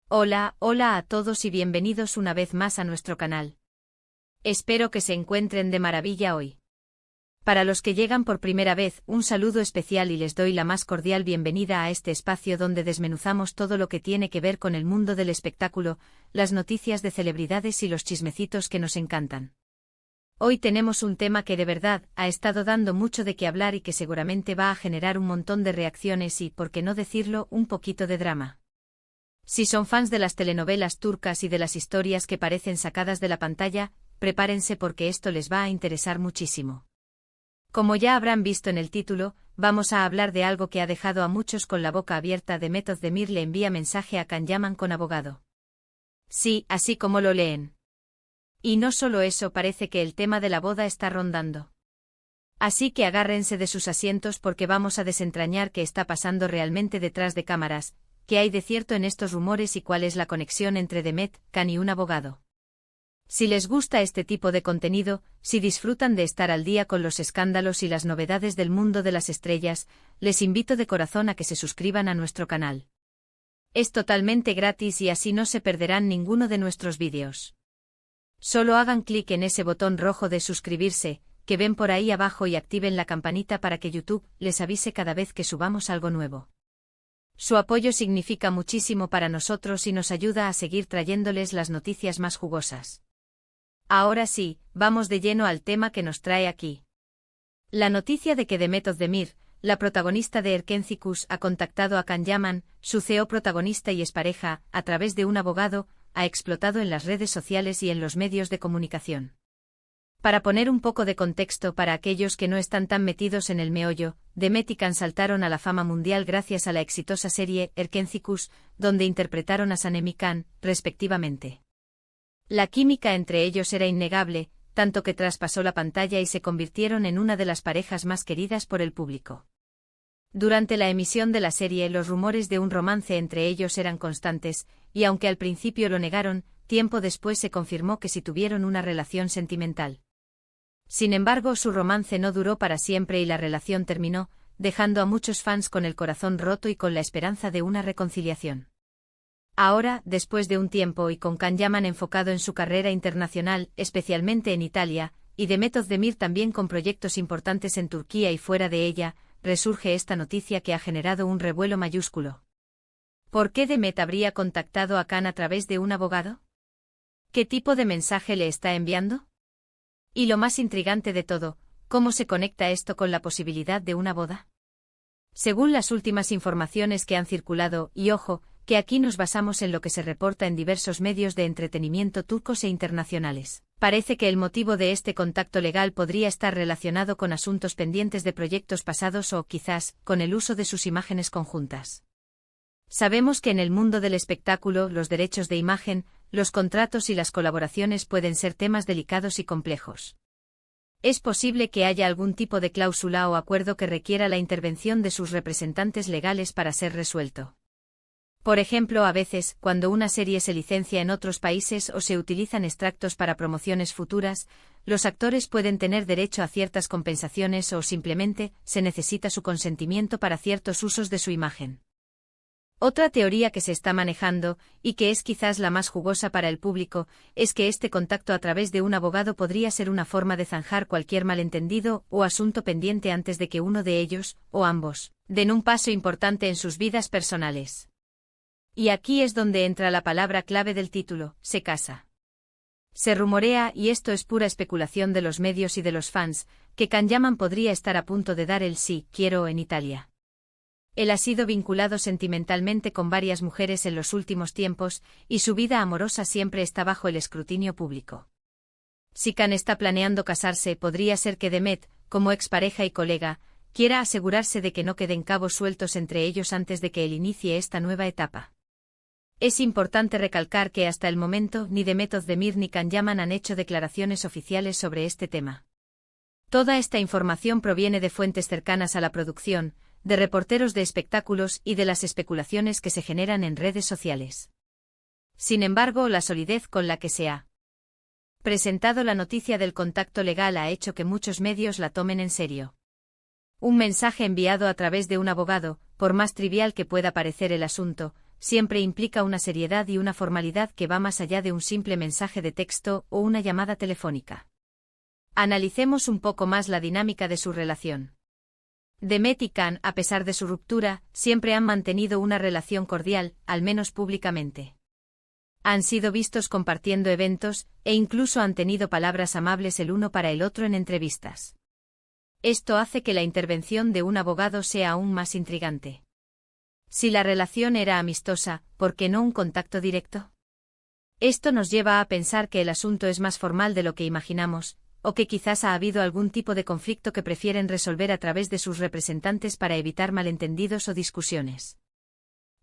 Hola a todos y bienvenidos una vez más a nuestro canal. Espero que se encuentren de maravilla hoy. Para los que llegan por primera vez, un saludo especial y les doy la más cordial bienvenida a este espacio donde desmenuzamos todo lo que tiene que ver con el mundo del espectáculo, las noticias de celebridades y los chismecitos que nos encantan. Hoy tenemos un tema que de verdad ha estado dando mucho de qué hablar y que seguramente va a generar un montón de reacciones y, por qué no decirlo, un poquito de drama. Si son fans de las telenovelas turcas y de las historias que parecen sacadas de la pantalla, prepárense porque esto les va a interesar muchísimo. Como ya habrán visto en el título, vamos a hablar de algo que ha dejado a muchos con la boca abierta. Demet Özdemir le envía mensaje a Can Yaman con abogado. Sí, así como lo leen. Y no solo eso, parece que el tema de la boda está rondando. Así que agárrense de sus asientos porque vamos a desentrañar qué está pasando realmente detrás de cámaras. ¿Qué hay de cierto en estos rumores y cuál es la conexión entre Demet, Can y un abogado? Si les gusta este tipo de contenido, si disfrutan de estar al día con los escándalos y las novedades del mundo de las estrellas, les invito de corazón a que se suscriban a nuestro canal. Es totalmente gratis y así no se perderán ninguno de nuestros vídeos. Solo hagan clic en ese botón rojo de suscribirse, que ven por ahí abajo y activen la campanita para que YouTube les avise cada vez que subamos algo nuevo. Su apoyo significa muchísimo para nosotros y nos ayuda a seguir trayéndoles las noticias más jugosas. Ahora sí, vamos de lleno al tema que nos trae aquí. La noticia de que Demet Özdemir, la protagonista de Erkenci ha contactado a Can Yaman, su CEO protagonista y expareja, a través de un abogado, ha explotado en las redes sociales y en los medios de comunicación. Para poner un poco de contexto para aquellos que no están tan metidos en el meollo, Demet y Can saltaron a la fama mundial gracias a la exitosa serie Erkenci, donde interpretaron a Sanem y Can, respectivamente. La química entre ellos era innegable, tanto que traspasó la pantalla y se convirtieron en una de las parejas más queridas por el público. Durante la emisión de la serie, los rumores de un romance entre ellos eran constantes, y aunque al principio lo negaron, tiempo después se confirmó que sí tuvieron una relación sentimental. Sin embargo, su romance no duró para siempre y la relación terminó, dejando a muchos fans con el corazón roto y con la esperanza de una reconciliación. Ahora, después de un tiempo y con Can Yaman enfocado en su carrera internacional, especialmente en Italia, y Demet Özdemir también con proyectos importantes en Turquía y fuera de ella, resurge esta noticia que ha generado un revuelo mayúsculo. ¿Por qué Demet habría contactado a Can a través de un abogado? ¿Qué tipo de mensaje le está enviando? Y lo más intrigante de todo, ¿cómo se conecta esto con la posibilidad de una boda? Según las últimas informaciones que han circulado, y ojo, que aquí nos basamos en lo que se reporta en diversos medios de entretenimiento turcos e internacionales, parece que el motivo de este contacto legal podría estar relacionado con asuntos pendientes de proyectos pasados o, quizás, con el uso de sus imágenes conjuntas. Sabemos que en el mundo del espectáculo, los derechos de imagen, los contratos y las colaboraciones pueden ser temas delicados y complejos. Es posible que haya algún tipo de cláusula o acuerdo que requiera la intervención de sus representantes legales para ser resuelto. Por ejemplo, a veces, cuando una serie se licencia en otros países o se utilizan extractos para promociones futuras, los actores pueden tener derecho a ciertas compensaciones o simplemente se necesita su consentimiento para ciertos usos de su imagen. Otra teoría que se está manejando, y que es quizás la más jugosa para el público, es que este contacto a través de un abogado podría ser una forma de zanjar cualquier malentendido o asunto pendiente antes de que uno de ellos, o ambos, den un paso importante en sus vidas personales. Y aquí es donde entra la palabra clave del título: se casa. Se rumorea, y esto es pura especulación de los medios y de los fans, que Can Yaman podría estar a punto de dar el sí quiero en Italia. Él ha sido vinculado sentimentalmente con varias mujeres en los últimos tiempos, y su vida amorosa siempre está bajo el escrutinio público. Si Can está planeando casarse, podría ser que Demet, como expareja y colega, quiera asegurarse de que no queden cabos sueltos entre ellos antes de que él inicie esta nueva etapa. Es importante recalcar que hasta el momento ni Demet Özdemir ni Can Yaman han hecho declaraciones oficiales sobre este tema. Toda esta información proviene de fuentes cercanas a la producción, de reporteros de espectáculos y de las especulaciones que se generan en redes sociales. Sin embargo, la solidez con la que se ha presentado la noticia del contacto legal ha hecho que muchos medios la tomen en serio. Un mensaje enviado a través de un abogado, por más trivial que pueda parecer el asunto, siempre implica una seriedad y una formalidad que va más allá de un simple mensaje de texto o una llamada telefónica. Analicemos un poco más la dinámica de su relación. Demet y Can, a pesar de su ruptura, siempre han mantenido una relación cordial, al menos públicamente. Han sido vistos compartiendo eventos, e incluso han tenido palabras amables el uno para el otro en entrevistas. Esto hace que la intervención de un abogado sea aún más intrigante. Si la relación era amistosa, ¿por qué no un contacto directo? Esto nos lleva a pensar que el asunto es más formal de lo que imaginamos, o que quizás ha habido algún tipo de conflicto que prefieren resolver a través de sus representantes para evitar malentendidos o discusiones.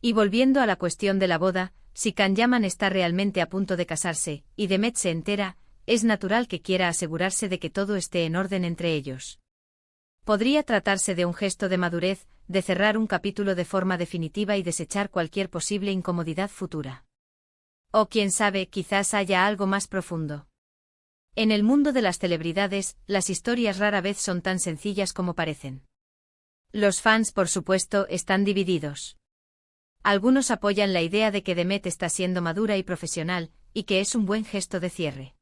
Y volviendo a la cuestión de la boda, si Can Yaman está realmente a punto de casarse, y Demet se entera, es natural que quiera asegurarse de que todo esté en orden entre ellos. Podría tratarse de un gesto de madurez, de cerrar un capítulo de forma definitiva y desechar cualquier posible incomodidad futura. O quién sabe, quizás haya algo más profundo. En el mundo de las celebridades, las historias rara vez son tan sencillas como parecen. Los fans, por supuesto, están divididos. Algunos apoyan la idea de que Demet está siendo madura y profesional, y que es un buen gesto de cierre.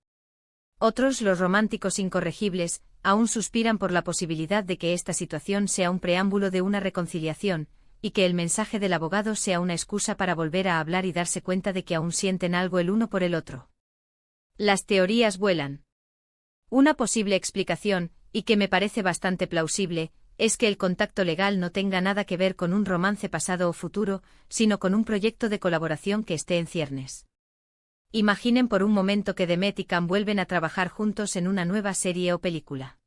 Otros, los románticos incorregibles, aún suspiran por la posibilidad de que esta situación sea un preámbulo de una reconciliación, y que el mensaje del abogado sea una excusa para volver a hablar y darse cuenta de que aún sienten algo el uno por el otro. Las teorías vuelan. Una posible explicación, y que me parece bastante plausible, es que el contacto legal no tenga nada que ver con un romance pasado o futuro, sino con un proyecto de colaboración que esté en ciernes. Imaginen por un momento que Demet y Can vuelven a trabajar juntos en una nueva serie o película.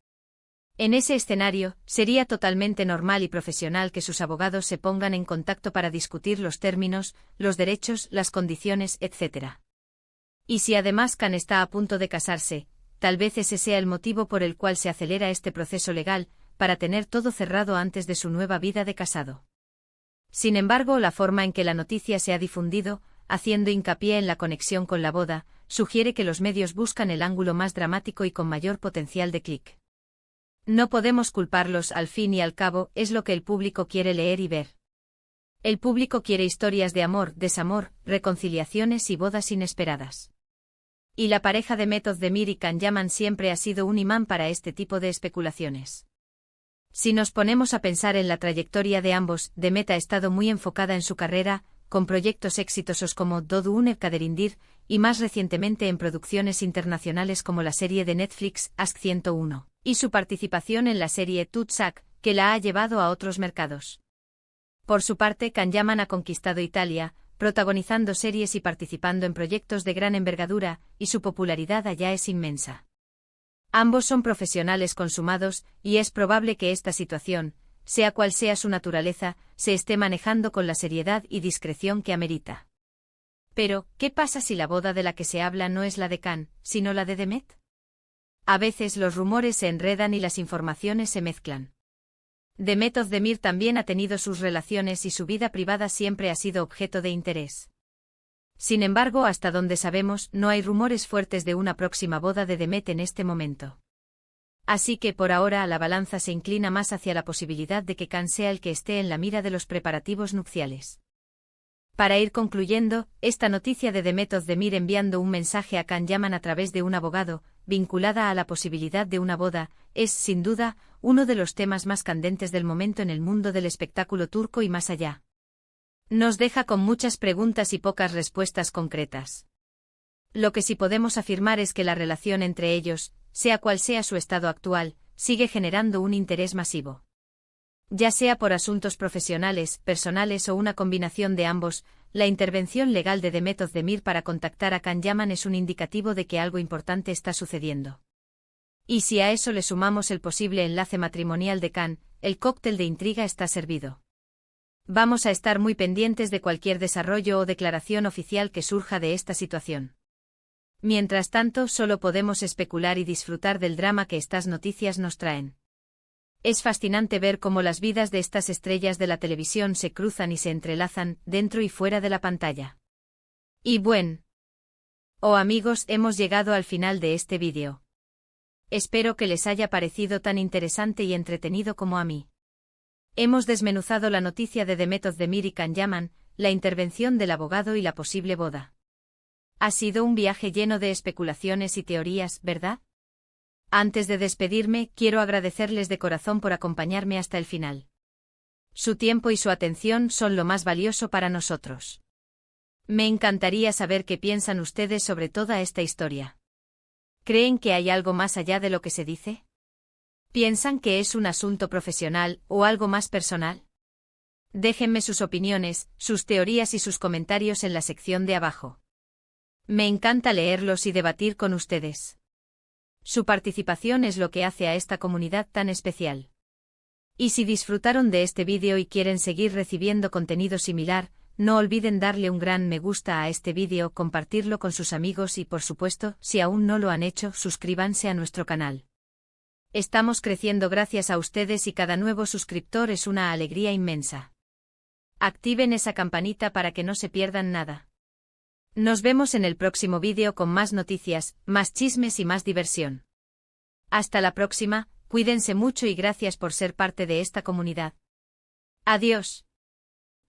En ese escenario, sería totalmente normal y profesional que sus abogados se pongan en contacto para discutir los términos, los derechos, las condiciones, etc. Y si además Can está a punto de casarse, tal vez ese sea el motivo por el cual se acelera este proceso legal, para tener todo cerrado antes de su nueva vida de casado. Sin embargo, la forma en que la noticia se ha difundido, haciendo hincapié en la conexión con la boda, sugiere que los medios buscan el ángulo más dramático y con mayor potencial de clic. No podemos culparlos, al fin y al cabo, es lo que el público quiere leer y ver. El público quiere historias de amor, desamor, reconciliaciones y bodas inesperadas. Y la pareja de Demet Özdemir y Can Yaman siempre ha sido un imán para este tipo de especulaciones. Si nos ponemos a pensar en la trayectoria de ambos, Demet ha estado muy enfocada en su carrera, con proyectos exitosos como Doğduğun Kaderindir, y más recientemente en producciones internacionales como la serie de Netflix Aşk 101, y su participación en la serie Tutsak, que la ha llevado a otros mercados. Por su parte, Can Yaman ha conquistado Italia, protagonizando series y participando en proyectos de gran envergadura, y su popularidad allá es inmensa. Ambos son profesionales consumados, y es probable que esta situación, sea cual sea su naturaleza, se esté manejando con la seriedad y discreción que amerita. Pero, ¿qué pasa si la boda de la que se habla no es la de Can, sino la de Demet? A veces los rumores se enredan y las informaciones se mezclan. Demet Özdemir también ha tenido sus relaciones y su vida privada siempre ha sido objeto de interés. Sin embargo, hasta donde sabemos, no hay rumores fuertes de una próxima boda de Demet en este momento. Así que por ahora la balanza se inclina más hacia la posibilidad de que Can sea el que esté en la mira de los preparativos nupciales. Para ir concluyendo, esta noticia de Demet Özdemir enviando un mensaje a Can Yaman a través de un abogado, vinculada a la posibilidad de una boda, es, sin duda, uno de los temas más candentes del momento en el mundo del espectáculo turco y más allá. Nos deja con muchas preguntas y pocas respuestas concretas. Lo que sí podemos afirmar es que la relación entre ellos, sea cual sea su estado actual, sigue generando un interés masivo. Ya sea por asuntos profesionales, personales o una combinación de ambos, la intervención legal de Demet Özdemir para contactar a Can Yaman es un indicativo de que algo importante está sucediendo. Y si a eso le sumamos el posible enlace matrimonial de Can, el cóctel de intriga está servido. Vamos a estar muy pendientes de cualquier desarrollo o declaración oficial que surja de esta situación. Mientras tanto, solo podemos especular y disfrutar del drama que estas noticias nos traen. Es fascinante ver cómo las vidas de estas estrellas de la televisión se cruzan y se entrelazan, dentro y fuera de la pantalla. Y bueno. Amigos, hemos llegado al final de este vídeo. Espero que les haya parecido tan interesante y entretenido como a mí. Hemos desmenuzado la noticia de Demet Özdemir y Can Yaman, la intervención del abogado y la posible boda. Ha sido un viaje lleno de especulaciones y teorías, ¿verdad? Antes de despedirme, quiero agradecerles de corazón por acompañarme hasta el final. Su tiempo y su atención son lo más valioso para nosotros. Me encantaría saber qué piensan ustedes sobre toda esta historia. ¿Creen que hay algo más allá de lo que se dice? ¿Piensan que es un asunto profesional o algo más personal? Déjenme sus opiniones, sus teorías y sus comentarios en la sección de abajo. Me encanta leerlos y debatir con ustedes. Su participación es lo que hace a esta comunidad tan especial. Y si disfrutaron de este vídeo y quieren seguir recibiendo contenido similar, no olviden darle un gran me gusta a este vídeo, compartirlo con sus amigos y por supuesto, si aún no lo han hecho, suscríbanse a nuestro canal. Estamos creciendo gracias a ustedes y cada nuevo suscriptor es una alegría inmensa. Activen esa campanita para que no se pierdan nada. Nos vemos en el próximo vídeo con más noticias, más chismes y más diversión. Hasta la próxima, cuídense mucho y gracias por ser parte de esta comunidad. Adiós.